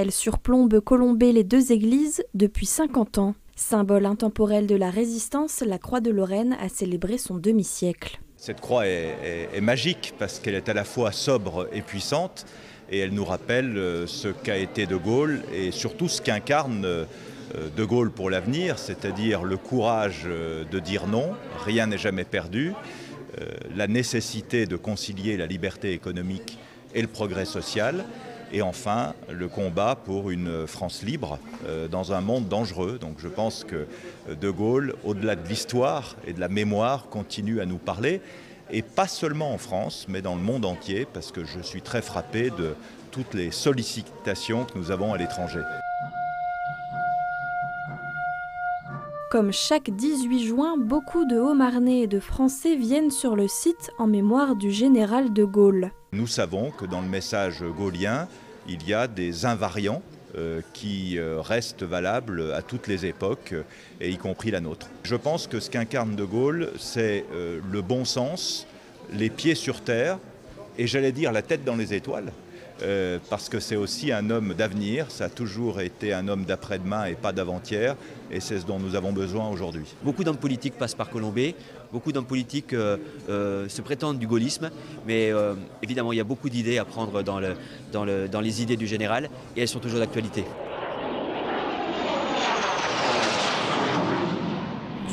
Elle surplombe Colombey les deux églises depuis 50 ans. Symbole intemporel de la résistance, la Croix de Lorraine a célébré son demi-siècle. Cette croix est magique parce qu'elle est à la fois sobre et puissante et elle nous rappelle ce qu'a été De Gaulle et surtout ce qu'incarne De Gaulle pour l'avenir, c'est-à-dire le courage de dire non, rien n'est jamais perdu, la nécessité de concilier la liberté économique et le progrès social. Et enfin, le combat pour une France libre dans un monde dangereux. Donc je pense que De Gaulle, au-delà de l'histoire et de la mémoire, continue à nous parler. Et pas seulement en France, mais dans le monde entier, parce que je suis très frappé de toutes les sollicitations que nous avons à l'étranger. Comme chaque 18 juin, beaucoup de Haut-Marnais et de Français viennent sur le site en mémoire du général de Gaulle. Nous savons que dans le message gaullien, il y a des invariants qui restent valables à toutes les époques, et y compris la nôtre. Je pense que ce qu'incarne De Gaulle, c'est le bon sens, les pieds sur terre, et j'allais dire la tête dans les étoiles. Parce que c'est aussi un homme d'avenir, ça a toujours été un homme d'après-demain et pas d'avant-hier, et c'est ce dont nous avons besoin aujourd'hui. Beaucoup d'hommes politiques passent par Colombey, beaucoup d'hommes politiques se prétendent du gaullisme, mais évidemment il y a beaucoup d'idées à prendre dans les idées du général, et elles sont toujours d'actualité.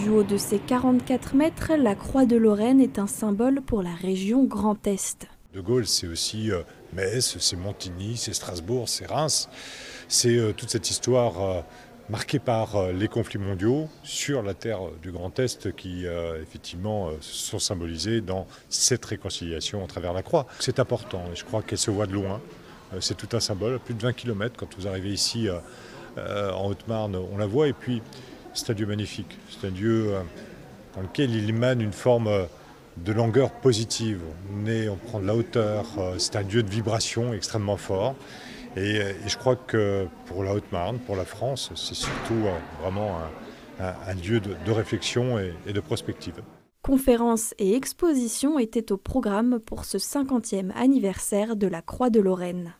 Du haut de ses 44 mètres, la Croix de Lorraine est un symbole pour la région Grand Est. De Gaulle, c'est aussi Metz, c'est Montigny, c'est Strasbourg, c'est Reims. C'est toute cette histoire marquée par les conflits mondiaux sur la terre du Grand Est qui, effectivement, sont symbolisés dans cette réconciliation à travers la croix. C'est important et je crois qu'elle se voit de loin. C'est tout un symbole, plus de 20 km. Quand vous arrivez ici en Haute-Marne, on la voit. Et puis, c'est un lieu magnifique. C'est un lieu dans lequel il émane une forme de longueur positive. On prend de la hauteur, c'est un lieu de vibration extrêmement fort. Et je crois que pour la Haute-Marne, pour la France, c'est surtout vraiment un lieu de réflexion et de prospective. Conférences et expositions étaient au programme pour ce 50e anniversaire de la Croix de Lorraine.